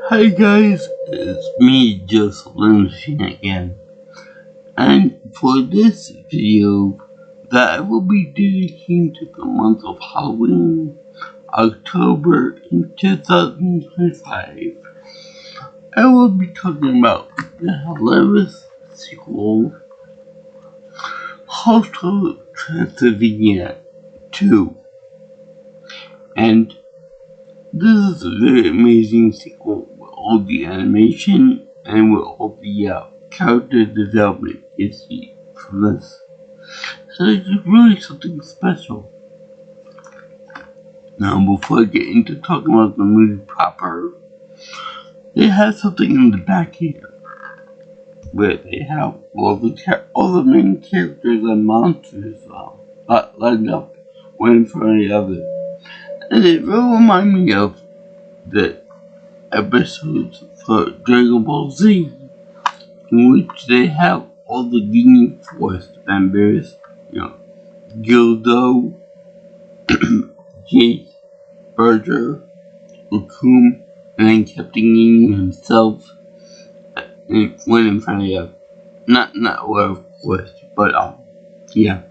Hi guys, it's me, Joseph Machine again, and for this video that I will be dedicating to the month of Halloween, October in 2025, I will be talking about the hilarious sequel, Hostel Transylvania 2, and this is a very amazing sequel with all the animation and with all the character development you see from this. So it's really something special. Now, before I get into talking about the movie proper, they have something in the back here where they have all the main characters and monsters lined up one in front of the other, and it will remind me of the episodes for Dragon Ball Z, in which they have all the Union Force members, Gildo, Jake, Berger, Raccoon, and then Captain Yin himself, and went in front of you. Not well, of course, but yeah,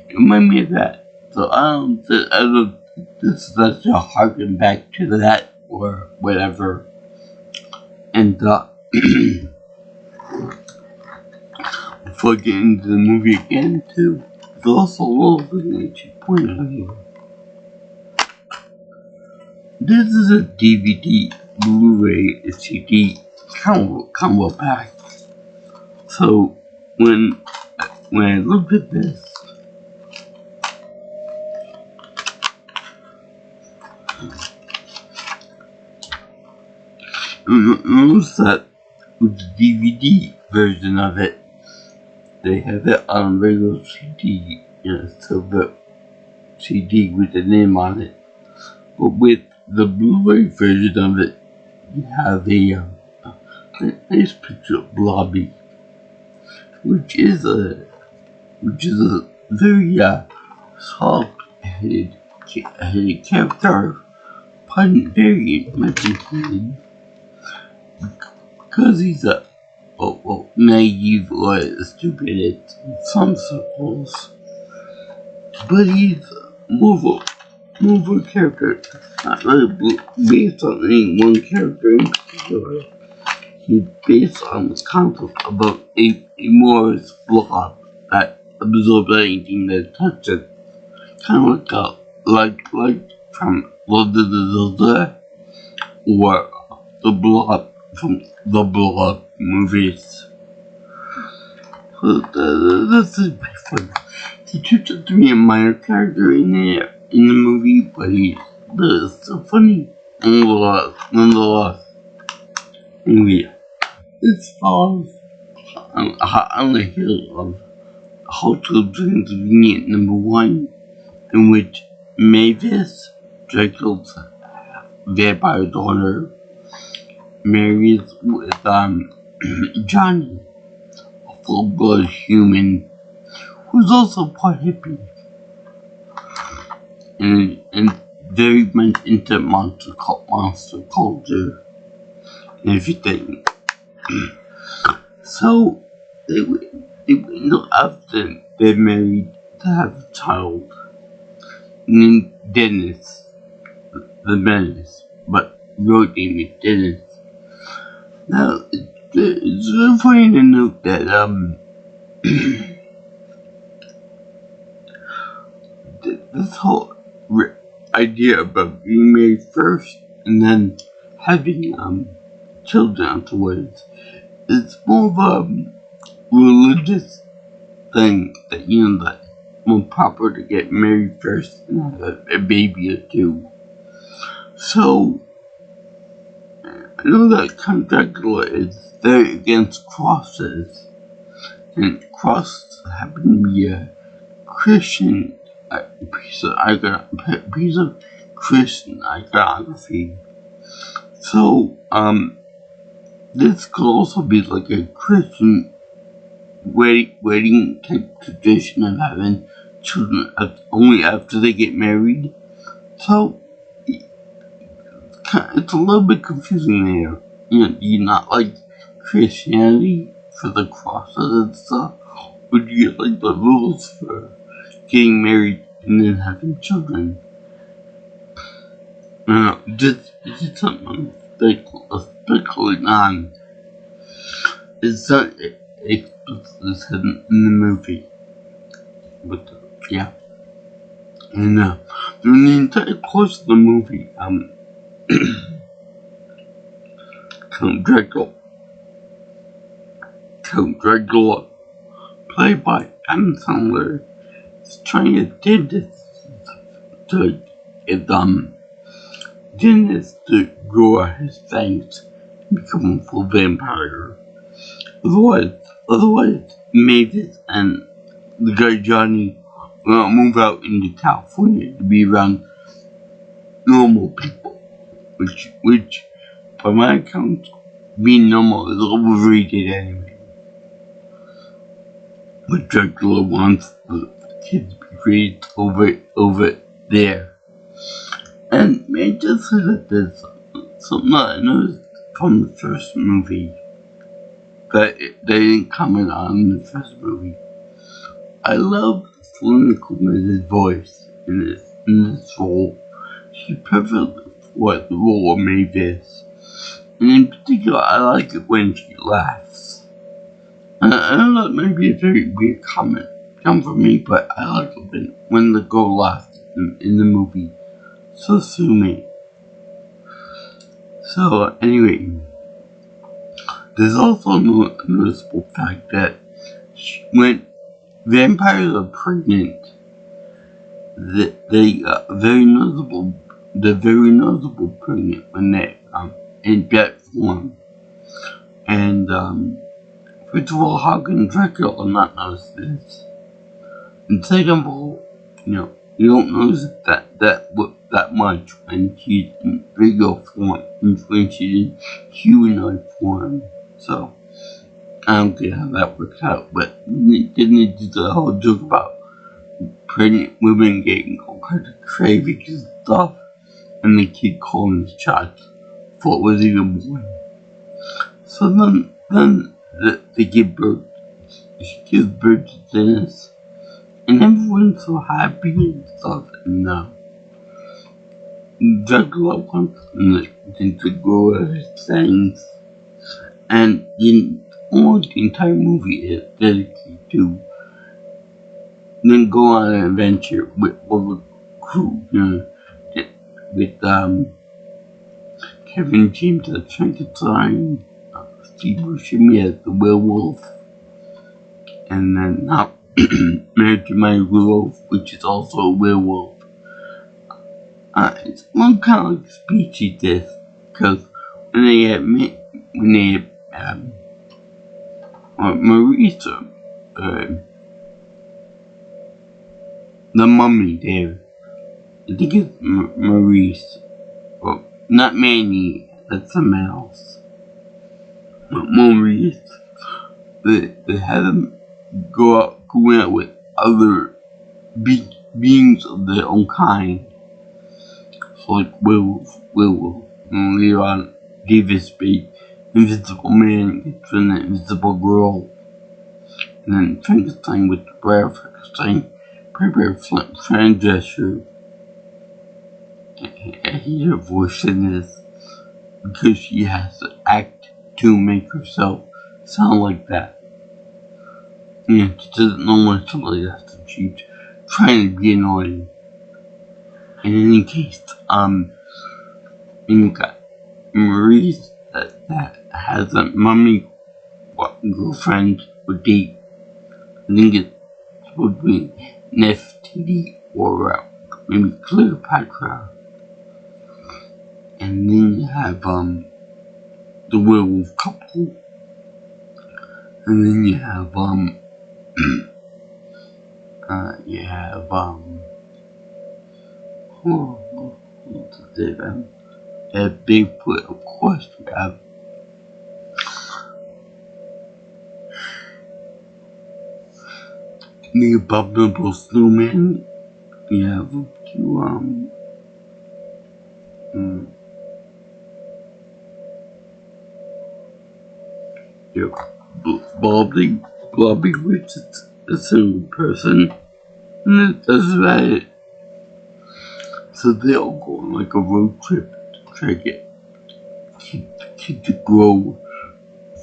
it reminded me of that. So I don't think this is such a harken back to that or whatever. And before getting into the movie again, too, there's also a little thing I should point out here. This is a DVD, Blu-ray, CD combo pack. So when I looked at this, notice that with the DVD version of it, they have it on regular CD, silver CD with the name on it. But with the Blu-ray version of it, you have a nice picture of Blobby, which is a very soft-headed character, very imaginative, because he's naive or stupid in some circles, but he's more of a character. Not really based on any one character in particular. He's based on the concept about a Morris blob that absorbs anything that touches it. Kind of like from Lord of the Zelda or the blob from the Blob movies. So that's pretty fun. He turns out to be a minor character in the movie, but he's so funny nonetheless. Anyway, this falls on the hill of Hotel Transylvania #1, in which Mavis, Draco's vampire daughter, marries with Johnny, a full-blood human who's also part hippie and very much into monster culture and everything. So they wait after they're married to have a child named Dennis the Menace, but real name is Dennis. Now, it's very funny to note that this whole idea about being married first and then having children afterwards, it's more of a religious thing that that more proper to get married first and have a baby or two. So I know that Count Dracula is very against crosses, and crosses happen to be a Christian piece of Christian iconography. So this could also be like a Christian wedding type tradition of having children only after they get married. So it's a little bit confusing there. do you not like Christianity for the crosses and stuff? Or do you like the rules for getting married and then having children? Just something speculating on. It's not explicitly said in the movie. But, yeah. And, during the entire course of the movie, Count Dracula, played by Adam Sandler, is trying to dentist to grow out his fangs and become a full vampire. Otherwise, Mavis and the guy Johnny will move out into California to be around normal people, which by my account, being normal is overrated anyway. But Dracula wants the kids to be raised over there. And may I just say that there's something that I noticed from the first movie that they didn't comment on in the first movie. I love Selena Gomez's voice in this role. She's perfect for the role of Mavis. And in particular, I like it when she laughs. I know that may be a very weird comment come from me, but I like it when the girl laughs in the movie. So sue me. So anyway, there's also a noticeable fact that when vampires are pregnant, they're very noticeable pregnant when they're in bat form. And first of all, how can Dracula not notice this? And second of all, you don't notice that much when she's in regular form and when she's in humanoid form. So I don't get how that works out, but then they do the whole joke about pregnant women getting all kinds of cravings and stuff, and the kid calling his child before it was even born. So then they give birth. She gives birth to Dennis, and everyone's so happy and stuff. And Dracula wants them to grow out his fangs, and almost the entire movie is dedicated to then go on an adventure with the crew, with Kevin James as Frankenstein, Steve Buscemi as the werewolf, and then Married to My Werewolf, which is also a werewolf. It's more kind of like speechy this, because when they had Maurice, the mummy there, I think it's Maurice, well, not Manny, that's someone else, but Maurice, they had him go out with other beings of their own kind. So like werewolf, and Leon Davis beat Invisible Man gets an Invisible Girl, and then Frankenstein with the Bride of Frankenstein, Prepare Fran Drescher. I hate her voice in this because she has to act to make herself sound like that. She doesn't know what to like that, so she's trying to be annoying. In any case, you got Maurice that has a mummy girlfriend or date. I think it's supposed to be Nefertiti or maybe Cleopatra. And then you have the werewolf couple. And then you have Bigfoot, of course. We have the Abominable Snowman. We have you know, Bobby which is a single person, and that's about it. So they all go on like a road trip to try to get kid to grow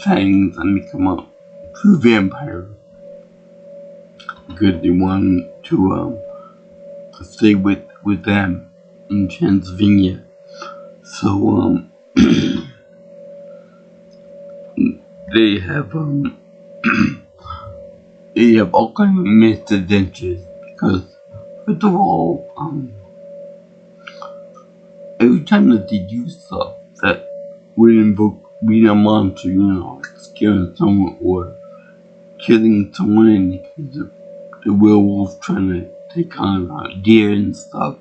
fangs and become a true vampire. Because they want to stay with them in Transylvania. So they have they have all kinds of misadventures because first of all, every time that they do stuff that would invoke being a monster, you know, like scaring someone or killing someone in the case of the werewolf trying to take on a deer and stuff,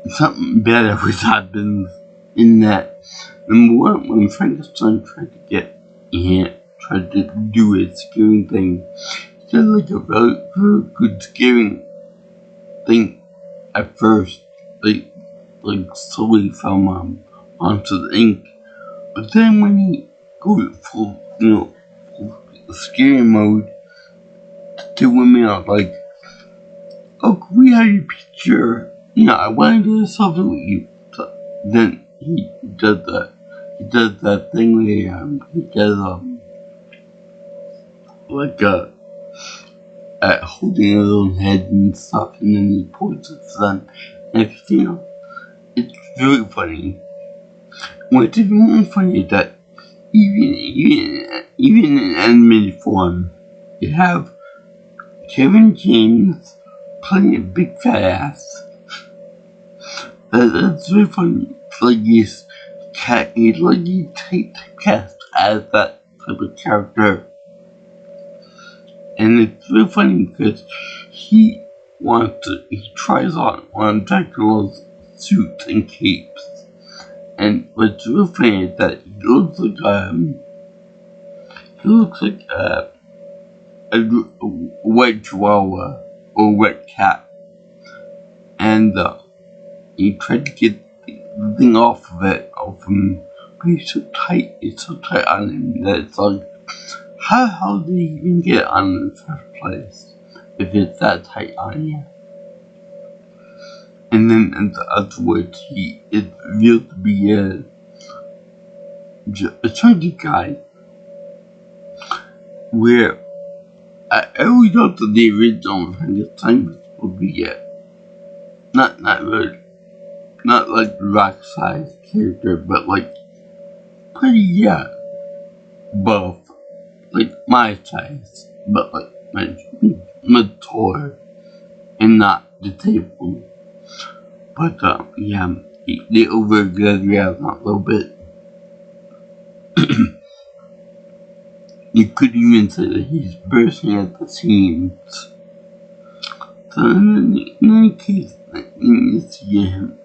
something bad always happens in that. Number one, when Frankenstein tried to do his scaring thing, he did like a very, very good scaring thing at first, like slowly from onto the ink. But then when he goes full, full scary mode, the women are like, "Oh, can we have your picture? I want to do something with you." So then he does that thing where he does like holding his own head and stuff, and then he points at them. And it's really funny. What's even more funny is that even in animated form, you have Kevin James playing a big fat ass. That's really funny. It's like he's typecast as that type of character. And it's really funny because he tries on one of Dracula's suits and capes. And what's really funny is that he looks like a white chihuahua or white cat. And he tried to get the thing off of him, but it's so tight on him that it's like, how did he even get it on in the first place if it's that tight on you? And then afterwards, he is revealed to be a chunky guy, where I always thought that the original Frankenstein was supposed to be not like the rock size character, but like pretty buff, like my size, but like much taller and not disabled. But they over-exaggerate that a little bit. You could even say that he's bursting at the seams. So in any case, then you see him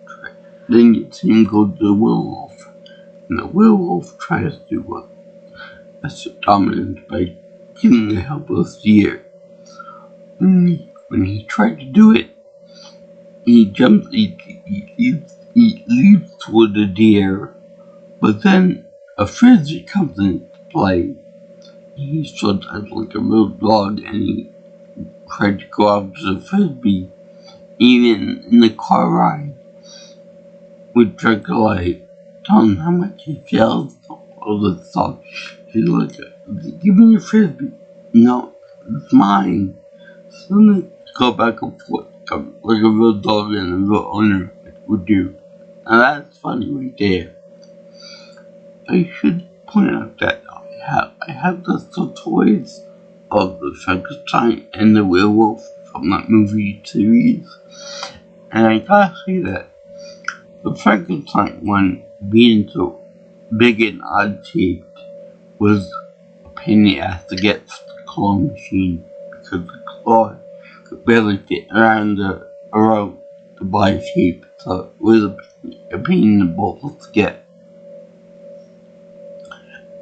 go to the werewolf, and the werewolf tries to assert dominance by killing a helpless deer. When he tried to do it, he leaps toward the deer, but then a frisbee comes into play. He stood as like a real dog, and he tried to go after the frisbee. Even in the car ride with Dracula, telling him how much he feels all the stuff. He's like, "Give me your frisbee." "No, it's mine." So they go back and forth like a real dog and a real owner would do. And that's funny right there. I should point out that I have the toys of the Frankenstein and the werewolf from that movie series. And I gotta say that the Frankenstein one, being so big and odd shaped, was a pain in the ass to get the claw machine, because the claw could barely fit around the body shape, so it was a pain in the balls to get.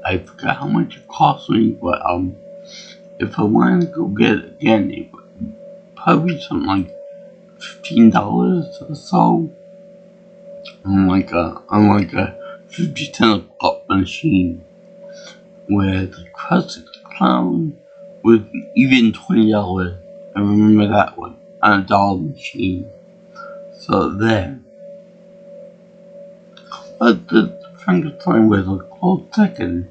I forgot how much it cost me, but if I wanted to go get it again, it would probably something like $15 or so, on like a 50 cent pop machine. where the Krusty Clown was even $20. I remember that one on a dollar machine. So there. But the Frankenstein was a close second.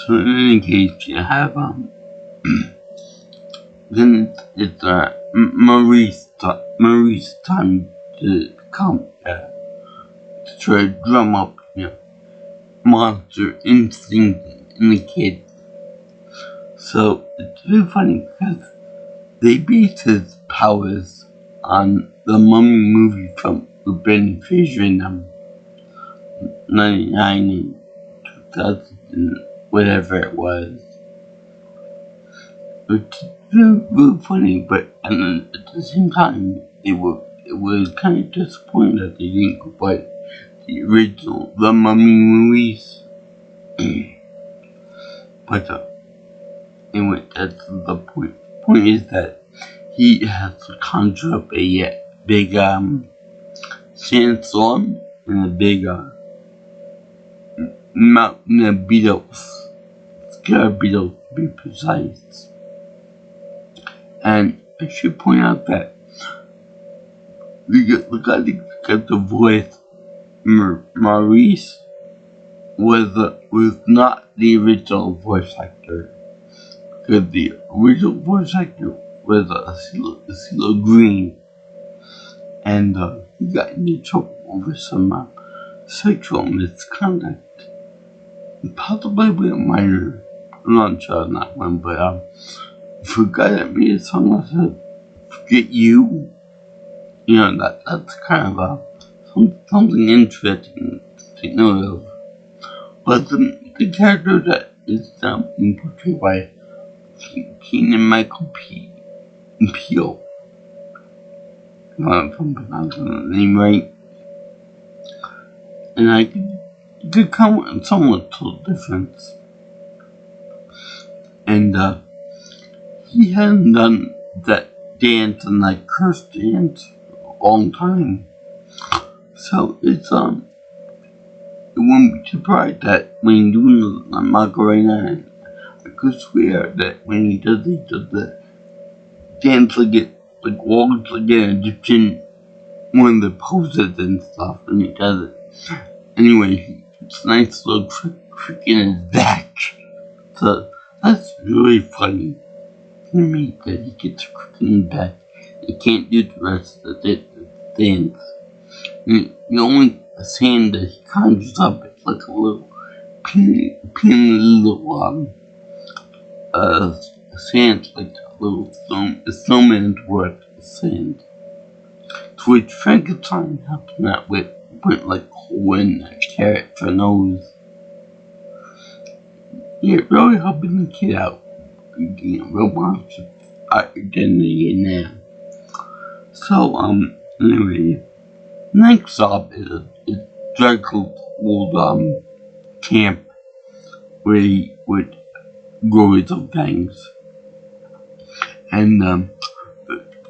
So in any case, you have then it's Marie's time to come to try to drum up, monster instinct in the kid. So it's really funny because they based his powers on the Mummy movie from Brendan Fraser in 99 and 2000 and whatever it was. Which is really funny, but and at the same time, it was kind of disappointing that they didn't go by the original The Mummy movies. But anyway, that's the point. The point is that he has to conjure up a big sandstorm and a big mountain of beetles, scar beetles to be precise. And I should point out that the guy that got the voice, Maurice, was not the original voice actor. Because the original voice actor was CeeLo Green. And he got into trouble over some sexual misconduct. Possibly with a minor. I'm not sure on that one, but for a guy that made a song that said, "Forget You," that's kind of something interesting to note of. But the character that is being portrayed by Keegan-Michael Peele, if I'm pronouncing the name right, and I could come with somewhat little difference. And he hadn't done that dance and that curse dance for a long time. So it's it wouldn't be surprised that when he's doing the Macarena, I could swear that when he does the dance like walks like an Egyptian, one of the poses and stuff, and he does it. Anyway, it's a nice little trick in his back. So that's really funny to me that he gets a trick in his back. He can't do the rest of the dance. The only sand that he conjures up is like a little pin little sand, like a little snowman's worth of sand. To which Frankenstein helped him out with, put like a hole in a carrot for a nose. Yeah, really helping the kid out, real monster identity in there. So, anyway, next up is Dracula's old, camp where he would grow his own fangs. And, the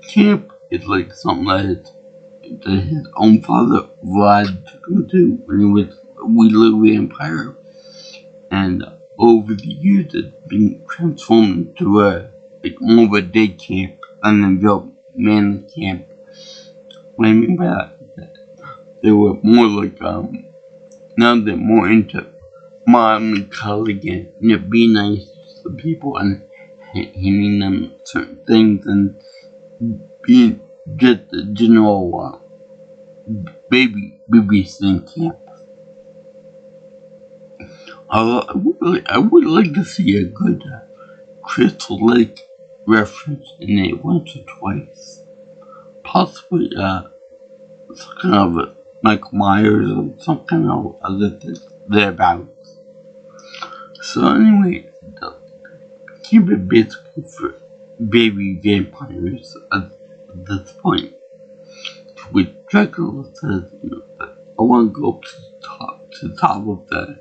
camp is like something that his own father, Vlad, took him to when he was a wee little vampire. And over the years, it's been transformed into more of a day camp and a real man camp. What I mean by that, they were more like, now they're more into modern culling and being nice to people and handing them certain things and being just the general babysitting camp. I would like to see a good Crystal Lake reference in it once or twice. Possibly some kind of a Michael Myers or some kind of other thing thereabouts. So anyway, keep it basically for baby vampires at this point. Which Dracula says, I want to go up to the top of the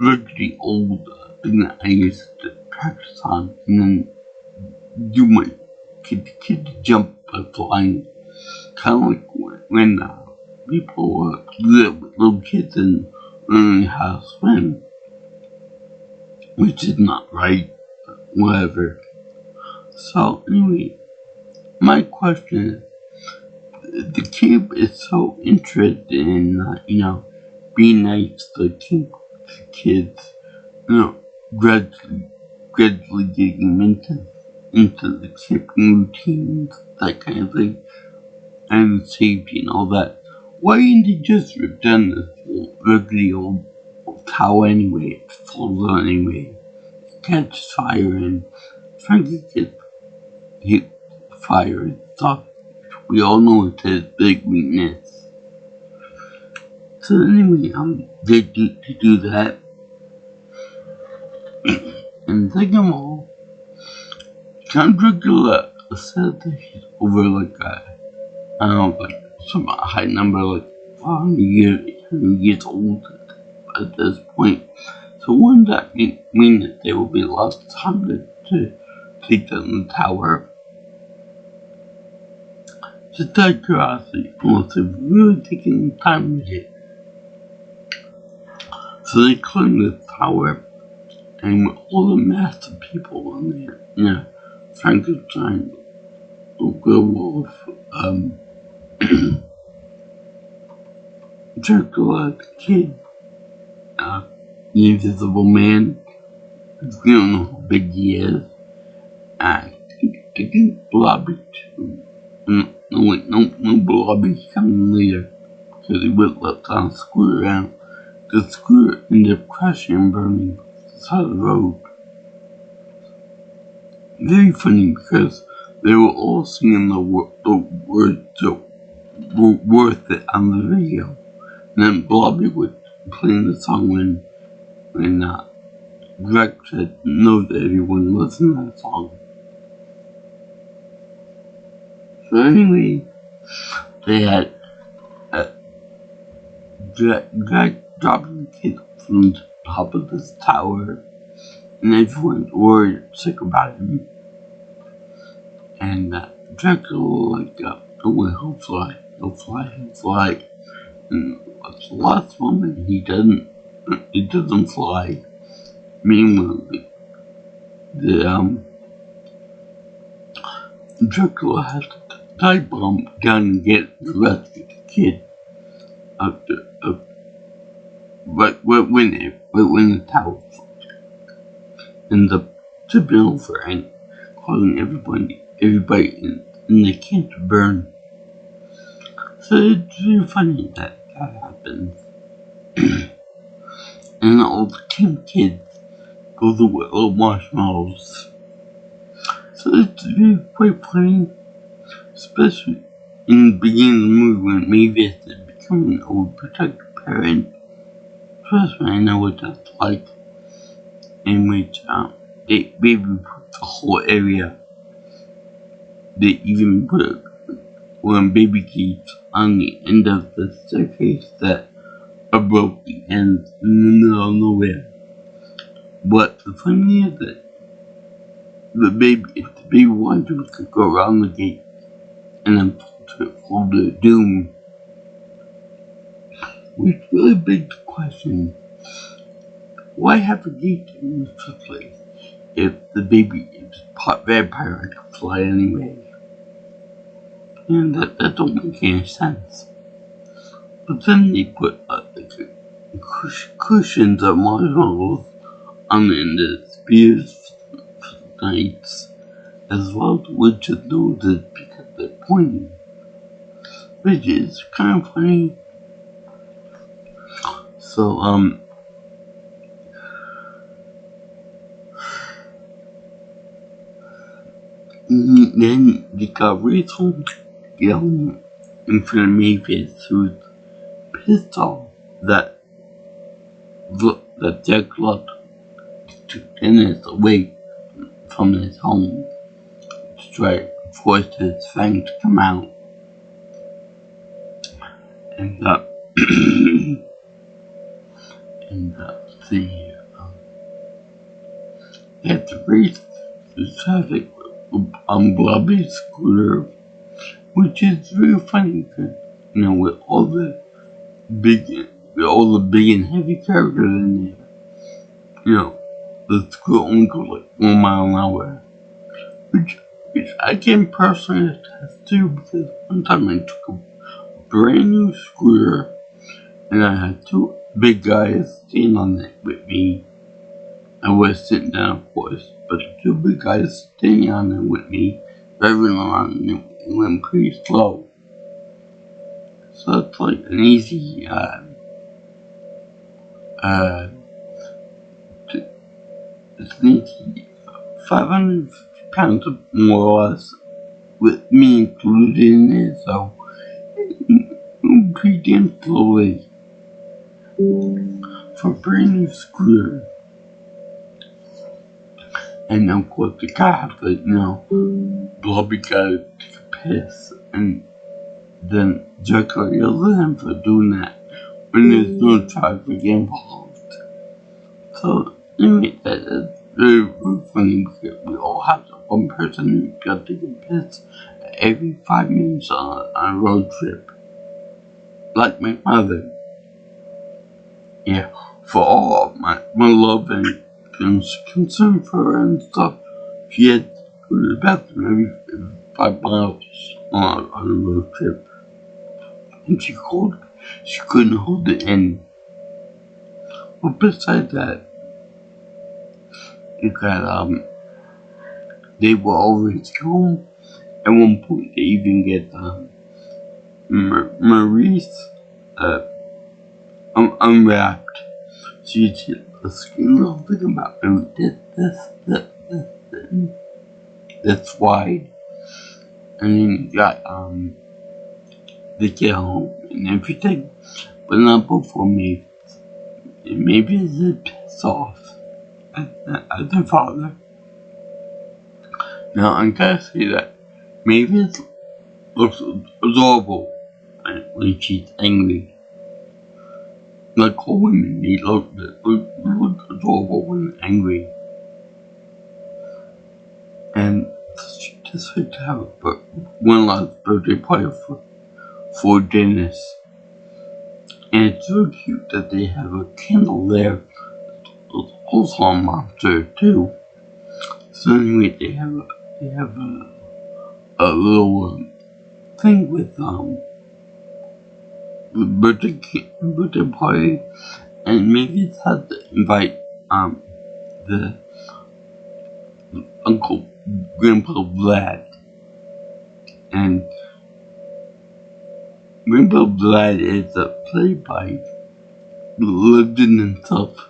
rickety old thing that I used to practice on, and then do my kid jump by flying. Kind of like when people live with little kids and learning how to swim, which is not right, whatever. So anyway, my question is, the kid is so interested in, being nice to keep kids, gradually getting into the camping routines, that kind of thing, and safety and all that. Why didn't they just rip down this ugly old tower anyway? It falls on anyway. It catches fire and frankly gets hit fire and stuff. We all know it's his big weakness. So anyway, they do that. And second of all, Chandra said that he's over some high number, like 500 years old at this point. So wouldn't that mean that there will be lots of time to take down the tower? Just out of curiosity, unless they've really taken the time with it. So they climb the tower, and with all the massive people on there, Frankenstein, werewolf, Dracula, the kid, the invisible man, we don't know how big he is. I think Blobby too. No, Blobby's coming later, because he was left on a scooter around. The scooter ended up crashing and burning the side of the road. Very funny because they were all singing the words that were worth it on the video. And then Blobby was playing the song when Greg said no to everyone listening to that song. So anyway, they had Greg dropping the kid from the top of this tower, and everyone's worried sick about him. And Dracula he'll fly. And what's the last one? He doesn't fly. Meanwhile, Dracula has to dive bomb down and get the rest of the kid but when the tower ends up tipping over and causing everybody in the camp to burn. So it's really funny that happens. And all the camp kids go through with little marshmallows. So it's really quite funny, especially in the beginning of the movie when Mavis is becoming an overprotective parent. Trust me, I know what that's like. In which they put the whole area. They even put one baby gates on the end of the staircase that are broken and in the middle of nowhere. But the funny is that if the baby wanted to, could go around the gate and then pull the doom. Which really begs the question, why have a gate in the first place if the baby is vampire and can fly anyway? And that don't make any sense. But then they put cushions of marshmallows on the end of the spears for the knights, as well as witches' noses because they're pointing, which is kind of funny. So then they got Rachel yelling in front of Mavis, who's pissed off that Jack Luck took Dennis away from his home to try to force his fang to come out. And they had to race the traffic on Blobby's scooter, which is really funny because, with all the big with all the big and heavy characters in there. You know, the school only goes like 1 mile an hour. Which I can personally attest to because one time I took a brand new scooter and I had two big guys standing on it with me. I was sitting down, of course, but the two big guys standing on it with me, driving around, and it went pretty slow. So it's like an easy, it's an easy 550 pounds more or less, with me included in it, so pretty damn slowly for a brand new scooter. And of course the guy had to, Blobby guy take a piss, and then Jekyll yelled at him for doing that when there's no traffic involved. So anyway, that is very, very funny because we all have one person who got to take a piss every 5 minutes on a road trip. Like my mother. Yeah, for all of my love and concern for her and stuff, she had to go to the bathroom every 5 miles on a road trip. And she couldn't hold it in. But besides that, you got, they were always home. At one point, they even get, Maurice, unwrapped. She did the skin little thing about this, that's wide. And then you got, they get home and everything, but not before maybe. Maybe it's a piss off at the father. Now, I gotta say that maybe it looks adorable when she's angry. Like all women, they look adorable when angry. And just like to have one last birthday party for Dennis. And it's so cute that they have a candle there. It's also a monster too. So anyway, they have a little thing with the birthday party, and maybe it's had to invite the Uncle Grandpa Vlad, and Grandpa Vlad is played by the legend himself,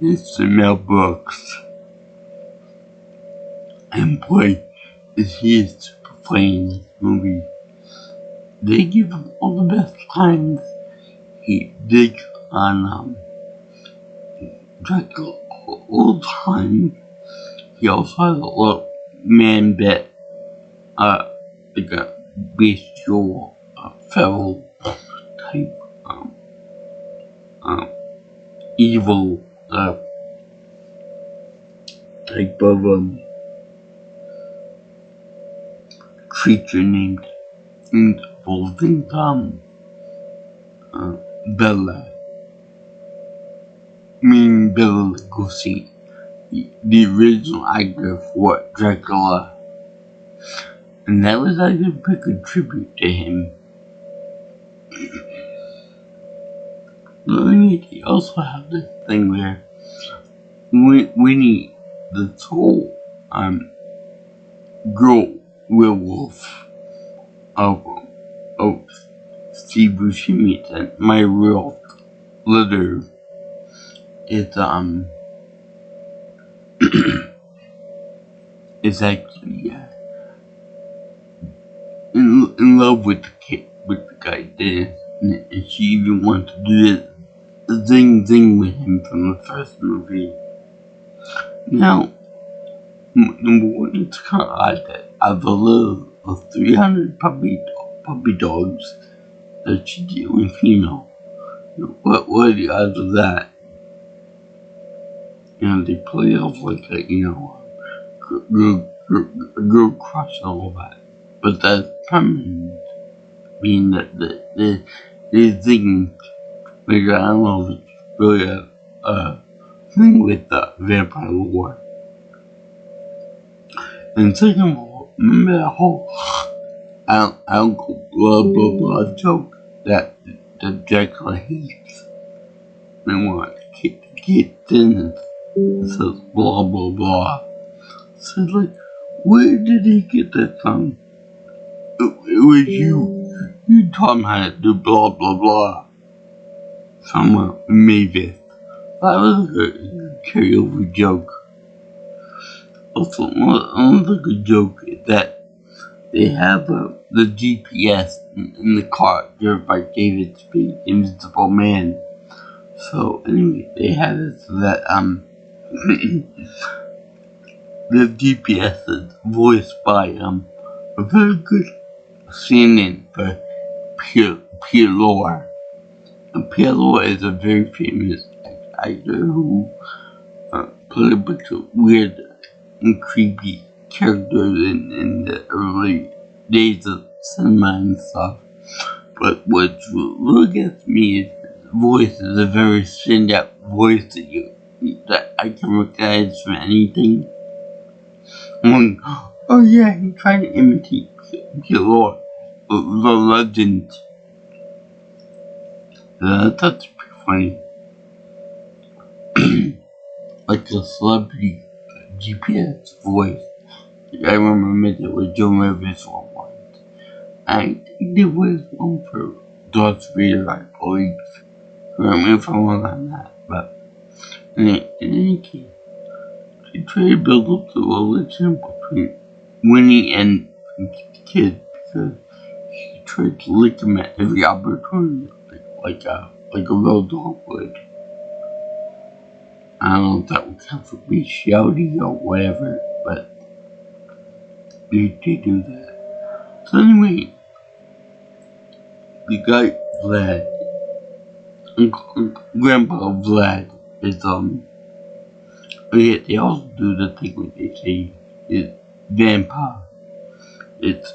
Mr. Mel Brooks. And boy, is he is playing this movie. They give him all the best lines. He digs on Dracula all the time. He also has a little man bet, like a bestial, feral type, evil, type of, creature named involving Bella. Meaning Bela Lugosi, the original actor for Dracula. And that was actually a pretty good tribute to him. They also have this thing where Winnie, the tall girl werewolf of Steve Buscemi and my real litter is is actually in love with the guy there, and she even wants to do the zing with him from the first movie. Now, number one, it's kind of odd that out of a little of 300 puppy dogs that she did with female. What are the odds of that? They play off like a, girl crush and all that. But that's permanent, being that they zing Like, I don't know if it's really a thing with the vampire lore. And second of all, remember that whole uncle blah blah blah joke that Dracula hates? And what gets in and says blah blah blah. So like, where did he get that from? It was you taught him how to do blah blah blah. From Mavis. That was a good carryover joke. Also, another good joke is that they have the GPS in the car driven by David Spade, Invisible Man. So anyway, they have it so that the GPS is voiced by a very good stand-in for Pierre Lore. And Pierre Lore is a very famous actor who played a bunch of weird and creepy characters in the early days of cinema and stuff. But what really gets me is his voice is a very standout voice that I can recognize from anything. I'm like, oh yeah, he tried to imitate Lord, the legend. That's pretty funny. Like a celebrity GPS voice. I remember there was Joe Mavis one. I think there was one for Darth Vader, I believe. Correct me if I'm wrong on that, but in any case, they try to build up the relation between Winnie and the kid because she tried to lick him at every opportunity, like a real dog would. I don't know if that would count for bestiality or whatever, but they do that. So anyway, the guy Vlad, Grandpa Vlad is yeah, they also do the thing where they say is vampire. It's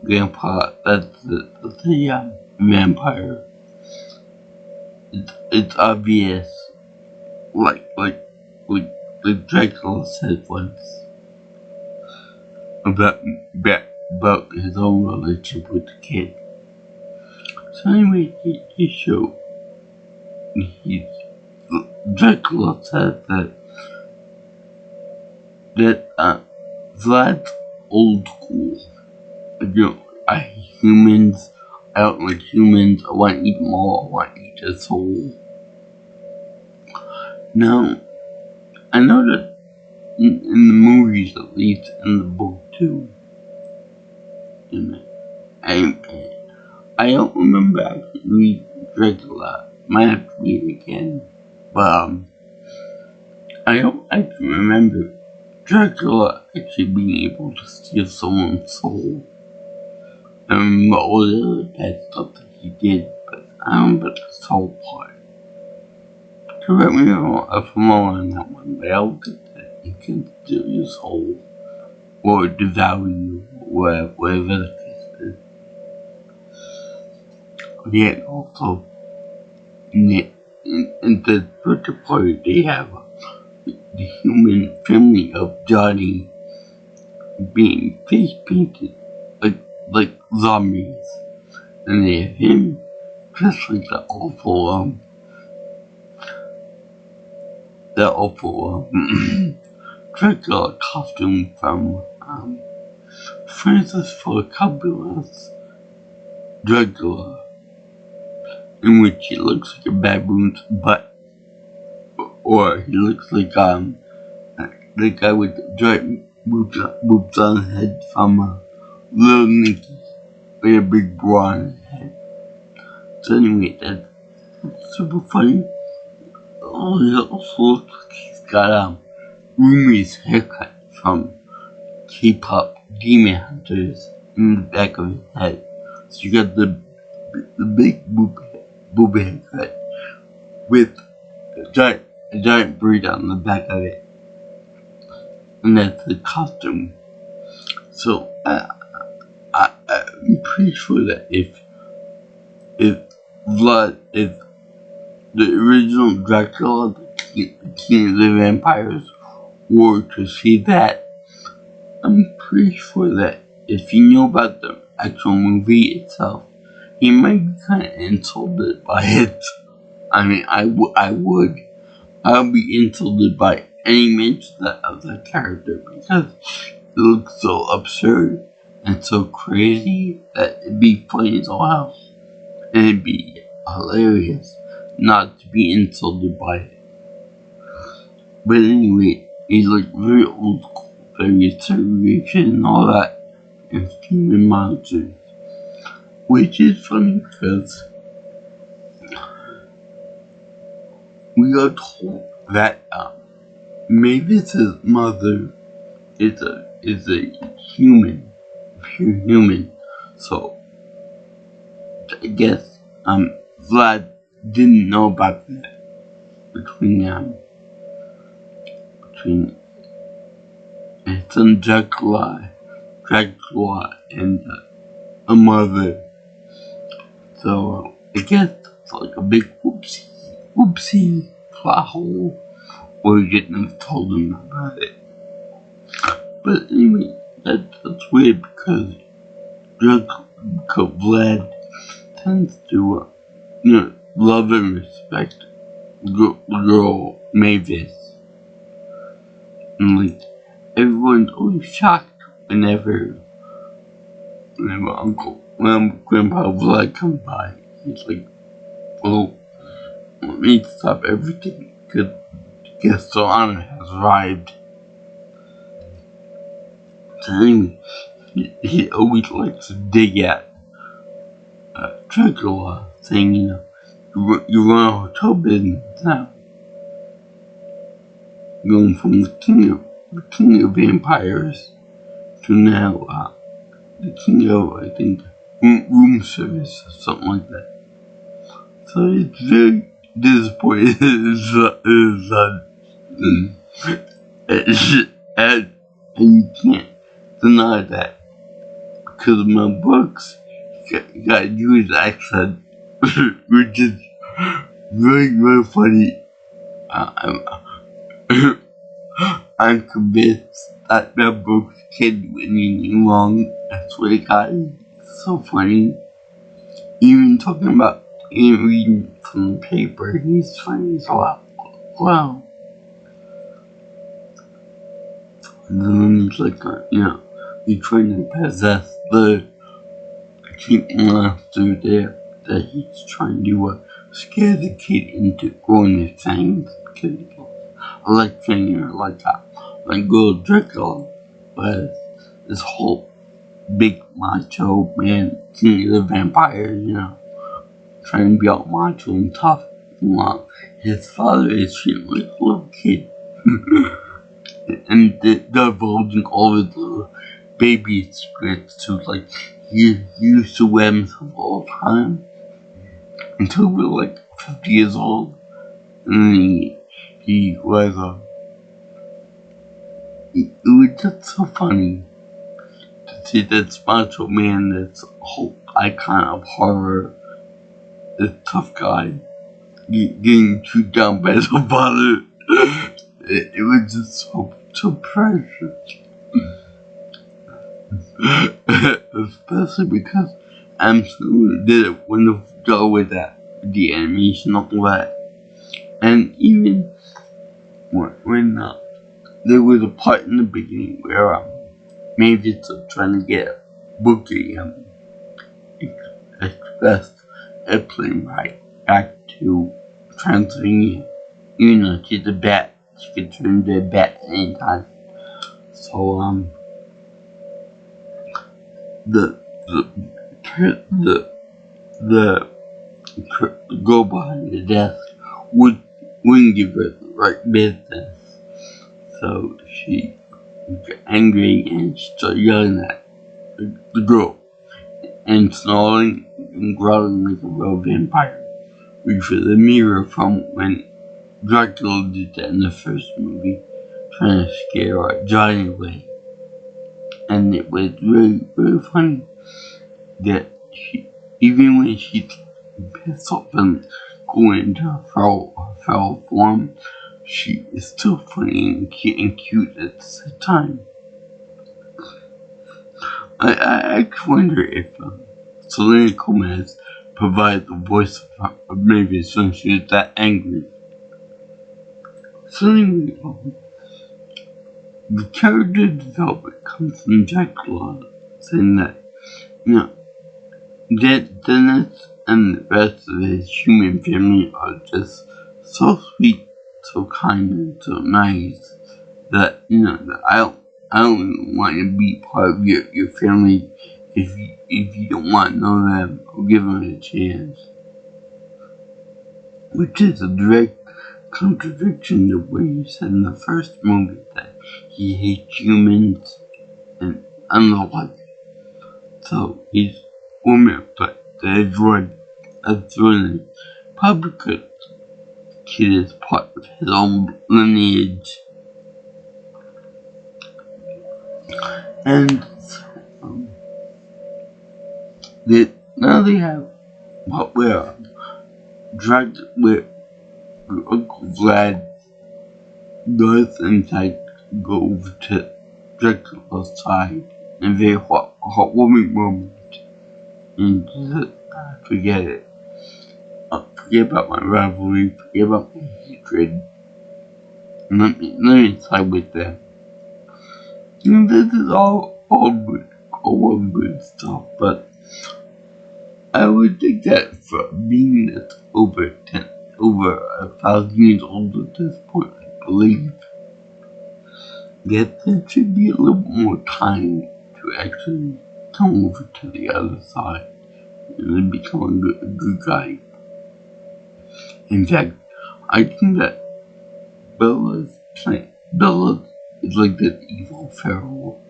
Grandpa. That's the vampire. It's obvious, like Dracula said once about his own relationship with the kid. So anyway, he showed Dracula said that Vlad's old school. I don't like humans. I want to eat them all. I want to eat their soul. Now, I know that in the movies, at least in the book too, I don't remember actually reading Dracula. Might have to read it again. But I don't actually remember Dracula actually being able to steal someone's soul. I remember all the other bad stuff that he did, but I don't remember the soul part. Correct me if I'm wrong on that one, but I don't think that he can steal your soul or devour you, whatever the case is. Yet also, in the birthday party, they have the human family of Johnny being face painted like zombies, and they have him dressed like the awful Dracula costume from Francis Ford Coppola's Dracula, in which he looks like a baboon's butt, or he looks like the guy with the giant boobs on his head from Little Nicky, with a big bra on his head. So anyway, that's super funny. Oh, he also looks like he's got Rumi's haircut from K-pop Demon Hunters in the back of his head. So you got the big boob haircut with a giant braid on the back of it, and that's the costume. So I'm pretty sure that if Vlad is the original Dracula, the king of the vampires, or to see that. I'm pretty sure that if you know about the actual movie itself, you might be kind of insulted by it. I mean, I would. I would be insulted by any mention of that character because it looks so absurd and so crazy that it'd be funny as well. And it'd be hilarious not to be insulted by it. But anyway, he's like very old school, very segregation and all that, and human monsters. Which is funny because we are told that Mavis's mother is a human, pure human. So I guess Vlad didn't know about that between his son Dracula and a mother. So I guess it's like a big whoopsie plot hole, or you didn't have told him about it. But anyway, that's weird because Vlad tends to, love and respect the girl Mavis. And like, everyone's always shocked whenever Grandpa Vlad comes by. He's like, well, let me stop everything because guest of honor has arrived. So anyway, he always likes to dig at Dracula, saying, you run a hotel business now. Going from the king of vampires to now the king of, I think, room service, something like that. So it's very disappointed his son. And you can't deny that. Because in my books, you got a Jewish accent, which is very, very funny. I'm convinced that book can't do anything wrong. I swear to God, it's so funny. Even talking about reading from the paper, he's funny as well. Wow. And then he's like, he's trying to possess the cheap monster there that he's trying to scare the kid into growing his fangs. Because I like fingers like that. Like good Dracula, but this whole big macho man, king of the vampires, trying to be all macho and tough. While his father is treating like a little kid. And divulging all his little baby secrets to, like, he used to wear himself all the time until we were like 50 years old. And then he was, it was just so funny to see this macho man, this whole icon of horror, this tough guy, getting chewed down by his father. It was just so precious. Especially because Amazon did a wonderful job with that, the animation, all that. And even when there was a part in the beginning where Mavis was trying to get Bookie express airplane ride back to Transylvania. She's a bat. She can turn into a bat at any time. So the girl behind the desk wouldn't give her the right business. So she got angry and she started yelling at the girl and snarling and growling like a real vampire, which was a mirror from when Dracula did that in the first movie, trying to scare Johnny away. And it was really, really funny that even when she piss off and go into feral form, she is still funny and cute at the same time. I wonder if Selena Gomez provided the voice of Mavis when she was that angry. So anyway, the character development comes from Dracula saying that, you know, Dennis and the rest of his human family are just so sweet, so kind, and so nice that, you know, that I don't want to be part of your family if you don't want to know them or give them a chance. Which is a direct contradiction to what he said in the first movie, that he hates humans and unlike. So he's woman, but that's running. Probably because kid is part of his own lineage. And now they have what we're dragged with Uncle Vlad does in fact go over to Dracula's side in a very heartwarming moment. And just forget it. Forget about my rivalry, forget about my hatred. Let me side with them. And this is all good stuff, but I would think that for being that over 1,000 years old at this point, I believe that there should be a little more time to actually come over to the other side and then become a good guy. In fact, I think that Bella is like that evil feral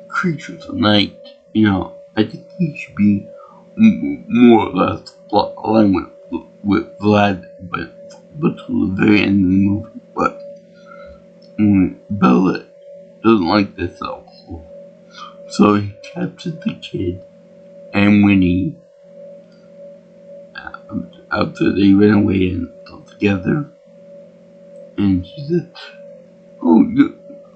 creature tonight. You know, I think he should be more or less aligned with Vlad, but to the very end of the movie. But Bella doesn't like this at all. So he captures the kid, and when he after they ran away and stuff together, and she said, "Oh,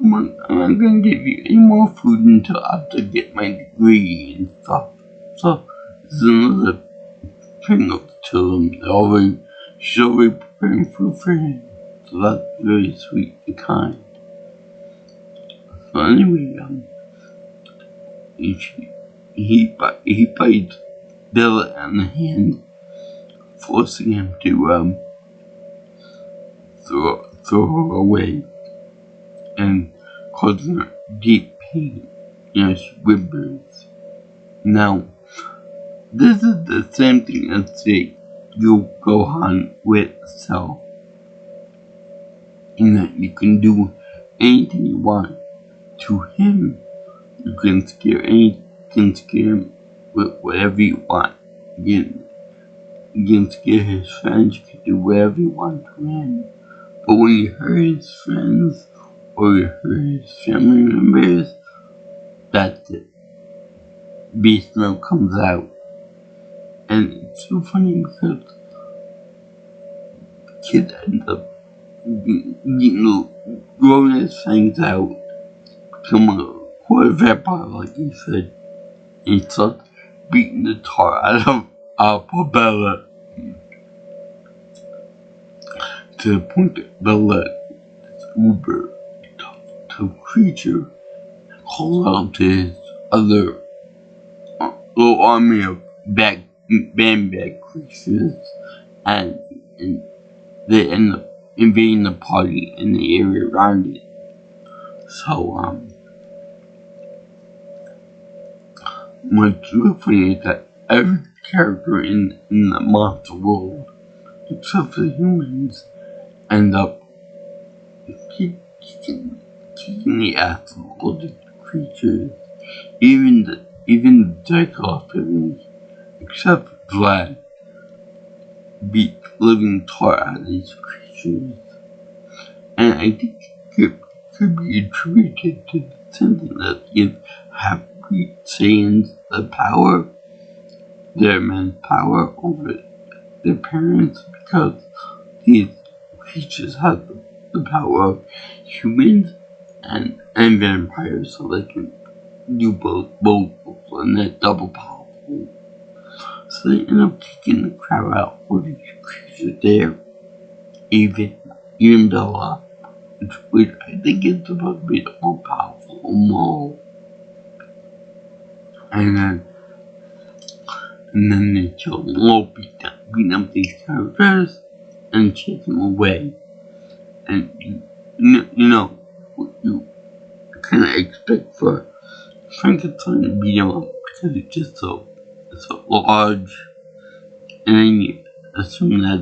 I'm not gonna give you any more food until after I get my degree and stuff." So this is another thing of the children. She's already preparing food for him. So that's very sweet and kind. So anyway, he bites Bella on the hand, forcing him to throw her away and causing her deep pain. You know, she whimpers. Now, this is the same thing as the Gohan with Cell. In that you can do anything you want to him. You can scare him with whatever you want. You can scare his friends, you can do whatever you want to him. But when you hurt his friends or you hurt his family members, that's it. Beast mode comes out. And it's so funny because the kid ends up growing his fangs out, become a quarter vampire, like he said, and starts beating the tar out of Bella, to the point that Bella, this uber tough creature, calls out to his other little army of bad creatures, and they end up invading the party and the area around it. So, what's really funny is that every character in the monster world, except for the humans, end up kicking the ass of all the creatures, even the Dracula family, except for Vlad, beat living tar out of these creatures. And I think it could be attributed to the sentence that gives half-breed Saiyans the power, their men's power over their parents because these creatures have the power of humans and vampires, so they can do both and they're double powerful. So they end up taking the crap out for these creatures there, even Bella, which I think is supposed to be the more powerful of them all. And then they kill them all, beat up these characters, and chase them away. And you know what you kind of expect for Frankenstein to beat them up because it's just so large, and then you assume that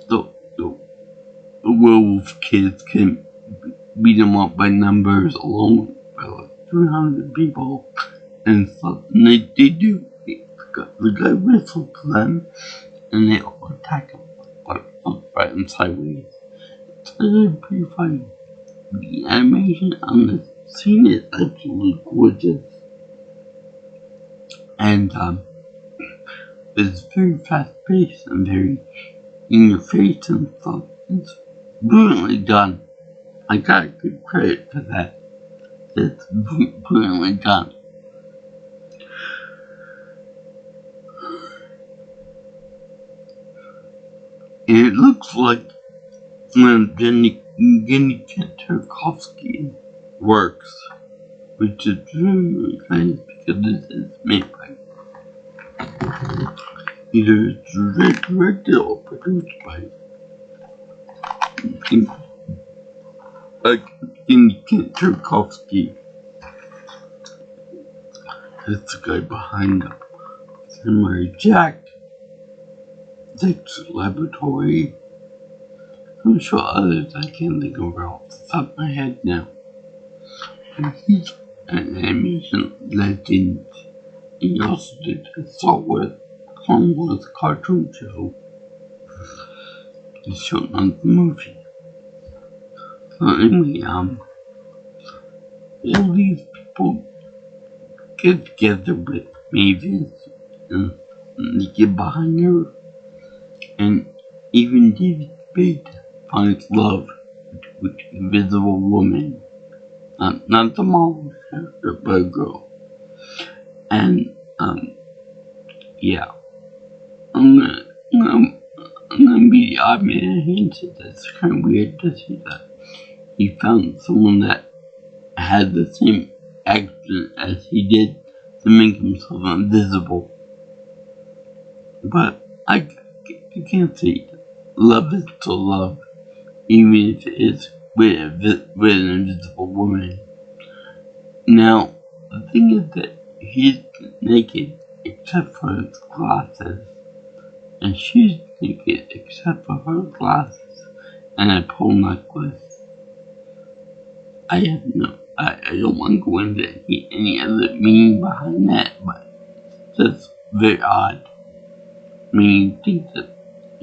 the werewolf kids can beat them up by numbers alone by like 300 people and stuff. And they do. The guy whistles to them and they all attack him like right and sideways. It's pretty funny. The animation on this scene is absolutely gorgeous. And it's very fast paced and very in your face and stuff. It's brilliantly done. I gotta give credit for that. It's brilliantly done. And it looks like when Jenny Tarkovsky works, which is really nice because this is made by either directed or produced by Jenny Tarkovsky. That's the guy behind the Samurai Jack, Dexter's Laboratory. I'm sure others I can't think of off the top of my head now. And he's an animation legend. He also did a Star Wars Clone Wars cartoon show. He's shown on the movie. So anyway, all these people get together with Mavis and they get behind her, and even David Spade finds love with the Invisible Woman, not the mom character, but a girl. And yeah, I'm gonna be the odd man here and say that's kind of weird to see that he found someone that had the same accent as he did to make himself invisible. But I can't say love is still love, even if it is with an invisible woman. Now, the thing is that he's naked except for his glasses, and she's naked except for her glasses and a pearl necklace. I don't want to go into any other meaning behind that, but that's very odd. I mean, you think that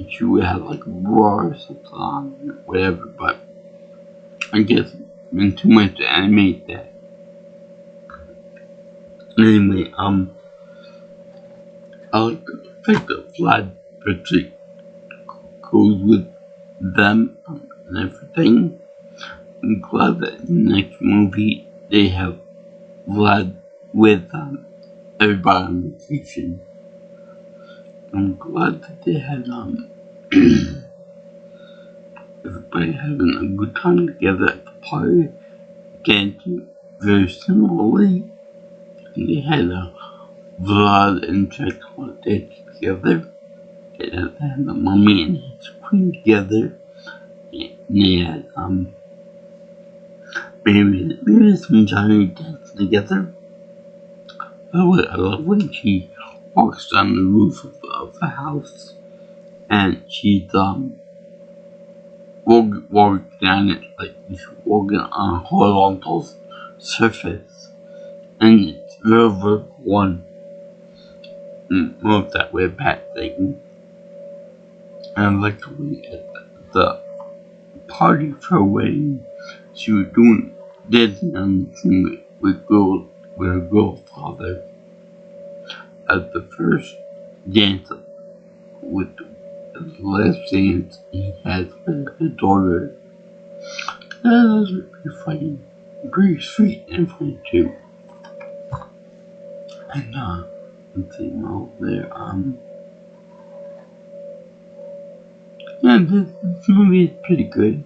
she would have like a bra or something on, or whatever, but I guess it's been too much to animate that. Anyway, I like the fact that Vlad actually goes with them and everything. I'm glad that in the next movie they have Vlad with everybody on vacation. I'm glad that they had everybody having a good time together at the party. Again, very similarly, they had Vlad and Dracula together. They had the mummy and his queen together. And they had Mavis and Johnny dancing together. I love when she walks down the roof of the house and she's walking down it like she's walking on a horizontal surface, and it's very one move that way back thing. And I like the way at the party for her wedding she was doing dancing on the thing with girls with a girl father at the first dance with the last dance he had with his daughter. That was pretty funny, pretty sweet and funny too. And let's see, yeah, this movie is pretty good.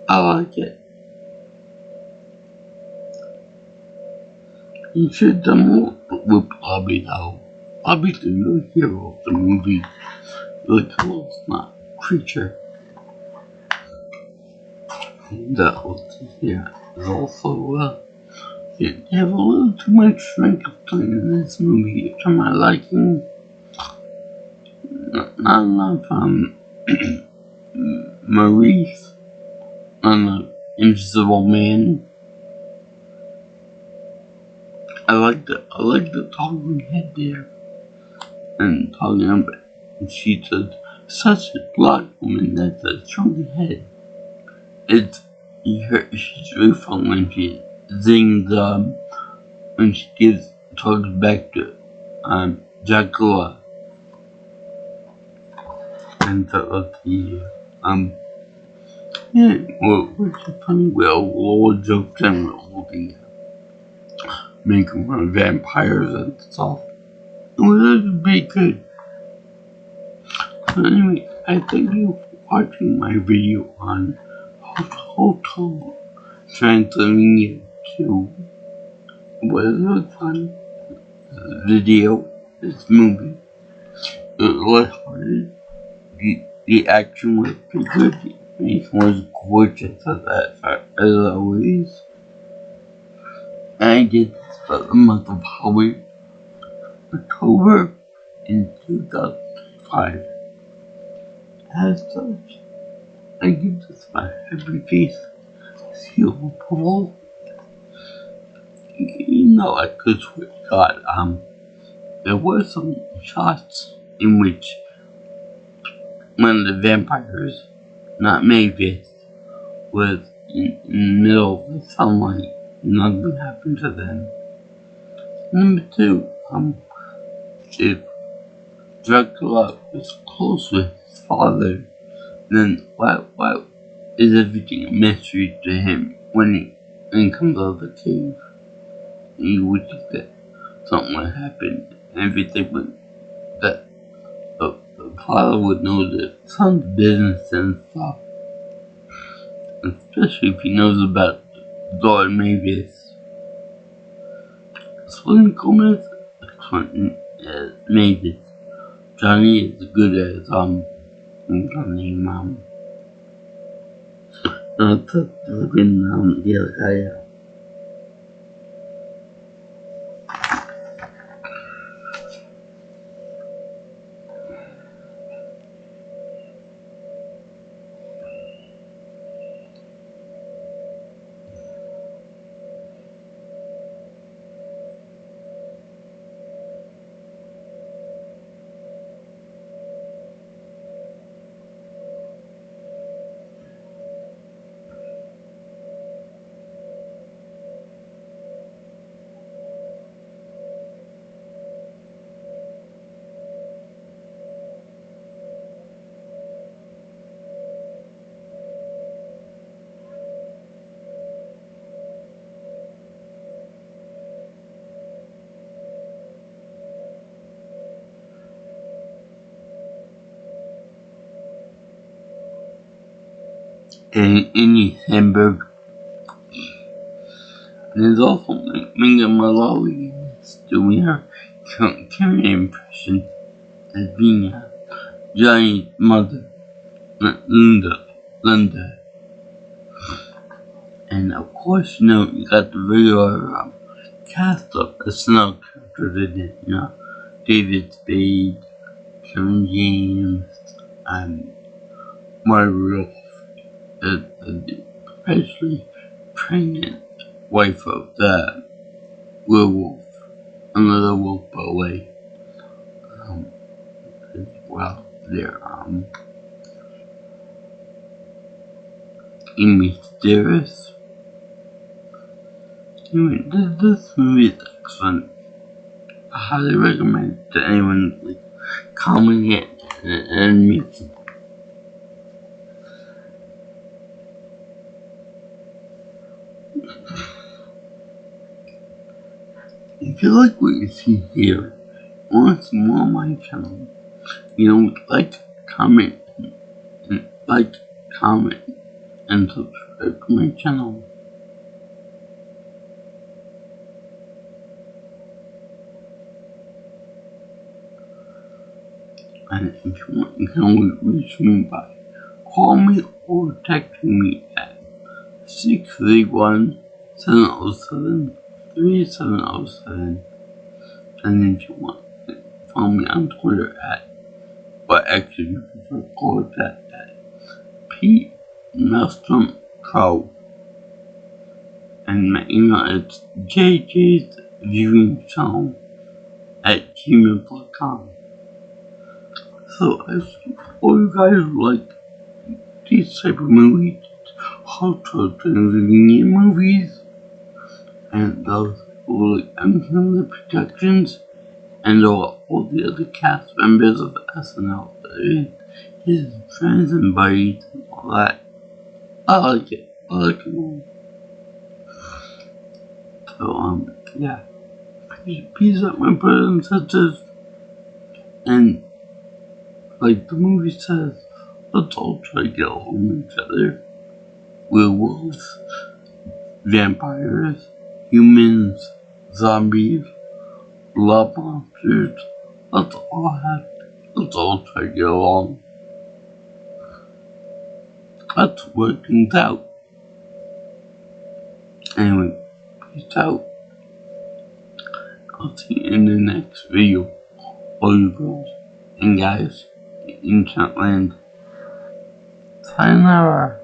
I like it. You should done more with Bobby though. Bobby's the real hero of the movie. The close not creature. That was is also they have a little too much Frankenstein in this movie to my liking. Not enough Maurice on the Invisible Man. I like the talking head there. And talking about she said such a black woman that's a chunky head. She's really fun when she sings when she talks back to Dracula and the which is funny Lord jokes and we'll be making fun of vampires and stuff. It was pretty good. So anyway, I thank you for watching my video on Hotel Transylvania 2. It was a really fun video, this movie. It was lighthearted. The action was pretty good. The animation was gorgeous as always. And I did this for the month of Halloween, October in 2005. As such, I give this my happy face seal of approval. I could swear to God, there were some shots in which one of the vampires, not Mavis, was in the middle of the sunlight. Nothing happened to them. Number 2, if Dracula was close with his father, then why is everything a mystery to him when he comes out of the cave? You would think that something would happen, everything would, that the father would know the son's business and stuff. Especially if he knows about daughter Mavis. Selena Gomez as Mavis. Johnny is good as the other guy. And Annie Samberg. And there's also Minga Malawi doing her current impression as being Johnny's mother, Linda. And of course, you got the regular cast of the SNL characters in it, David Spade, Kevin James, and Mario, especially pregnant wife of the werewolf, another wolf away. Well, they're Amy Steris anyway, this movie is excellent. I highly recommend it to anyone like comment it and meet them. If you like what you see here, want to see more on my channel, like, comment, and subscribe to my channel. And if you want, you can always reach me by call me or text me at 631-707-3707. And if you want, follow me on Twitter or actually you can call that at P. Maelstrom Pro. And my email is jjsviewingchannel@gmail.com. So if all you guys like these type of movies, cultural Transylvania movies, and those who like the Productions, and all the other cast members of SNL, his friends and buddies and all that. I like it. I like it all. So, yeah. Peace out, my brothers and sisters. And, like the movie says, let's all try to get along with each other. Werewolves, vampires, humans, zombies, blood monsters. Let's all try to get along. Let's work things out. Anyway, peace out. I'll see you in the next video. All you girls and guys in Chatland. Sayonara.